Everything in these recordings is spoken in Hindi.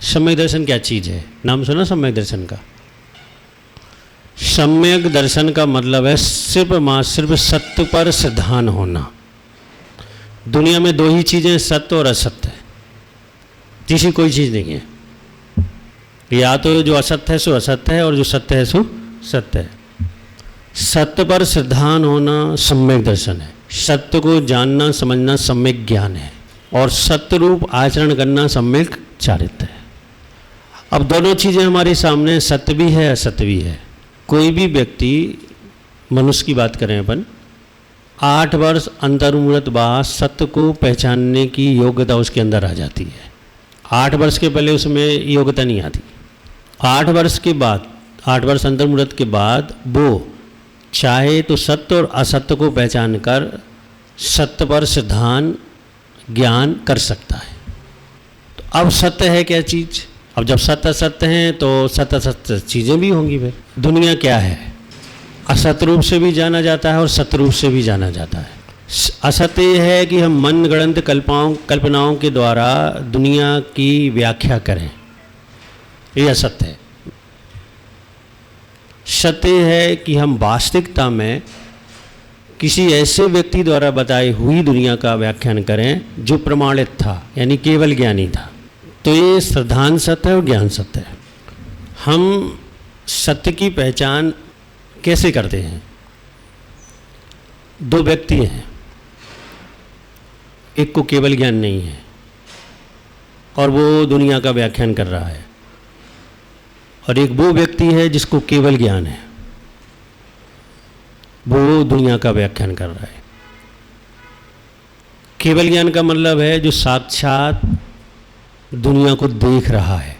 सम्यक दर्शन क्या चीज़ है? नाम सुना सम्यक दर्शन का? सम्यक दर्शन का मतलब है सिर्फ सत्य पर श्रद्धान होना। दुनिया में दो ही चीज़ें, सत्य और असत्य, तीसरी कोई चीज़ नहीं है। या तो जो असत्य है सो असत्य है और जो सत्य है सो सत्य है। सत्य पर श्रद्धान होना सम्यक दर्शन है। सत्य को जानना समझना सम्यक ज्ञान है और सत्य रूप आचरण करना सम्यक चारित्र है। अब दोनों चीज़ें हमारे सामने, सत्य भी है असत्य भी है। कोई भी व्यक्ति, मनुष्य की बात करें अपन, 8 वर्ष अंतर्मुहूर्त बाद सत्य को पहचानने की योग्यता उसके अंदर आ जाती है। 8 वर्ष के पहले उसमें योग्यता नहीं आती। 8 वर्ष के बाद, 8 वर्ष अंतर्मुहूर्त के बाद वो चाहे तो सत्य और असत्य को पहचान कर सत्य पर श्रद्धान ज्ञान कर सकता है। तो अब सत्य है क्या चीज़? अब जब सत्य सत्य हैं तो सत्य सत्य चीज़ें भी होंगी। फिर दुनिया क्या है? असत्य रूप से भी जाना जाता है और सत्य रूप से भी जाना जाता है। असत्य यह है कि हम मन गढ़ंत कल्पनाओं के द्वारा दुनिया की व्याख्या करें, ये असत्य है। सत्य है कि हम वास्तविकता में किसी ऐसे व्यक्ति द्वारा बताई हुई दुनिया का व्याख्यान करें जो प्रमाणित था, यानी केवल ज्ञानी था। तो ये श्रद्धान सत्य है और ज्ञान सत्य है। हम सत्य की पहचान कैसे करते हैं? दो व्यक्ति हैं, एक को केवल ज्ञान नहीं है और वो दुनिया का व्याख्यान कर रहा है, और एक वो व्यक्ति है जिसको केवल ज्ञान है, वो दुनिया का व्याख्यान कर रहा है। केवल ज्ञान का मतलब है जो साक्षात दुनिया को देख रहा है।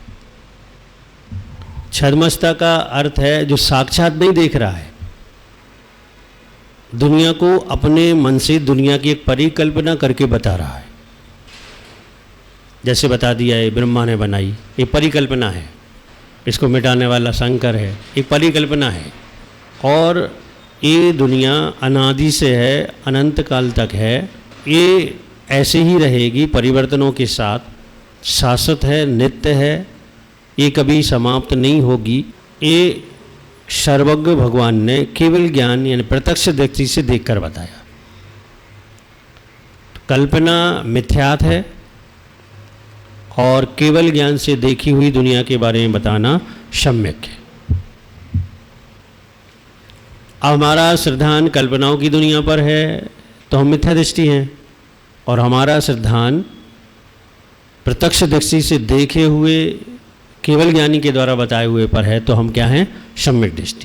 छद्मस्ता का अर्थ है जो साक्षात नहीं देख रहा है, दुनिया को अपने मन से दुनिया की एक परिकल्पना करके बता रहा है। जैसे बता दिया है ब्रह्मा ने बनाई, ये परिकल्पना है, इसको मिटाने वाला शंकर है, ये परिकल्पना है। और ये दुनिया अनादि से है, अनंत काल तक है, ये ऐसे ही रहेगी परिवर्तनों के साथ, शाश्वत है, नित्य है, ये कभी समाप्त नहीं होगी। ये सर्वज्ञ भगवान ने केवल ज्ञान यानी प्रत्यक्ष दृष्टि से देखकर बताया। कल्पना मिथ्यात है और केवल ज्ञान से देखी हुई दुनिया के बारे में बताना सम्यक है। अब हमारा श्रद्धान कल्पनाओं की दुनिया पर है तो हम मिथ्या दृष्टि हैं, और हमारा श्रद्धान प्रत्यक्ष दृष्टि से देखे हुए केवल ज्ञानी के द्वारा बताए हुए पर है तो हम क्या हैं? सम्यक दृष्टि।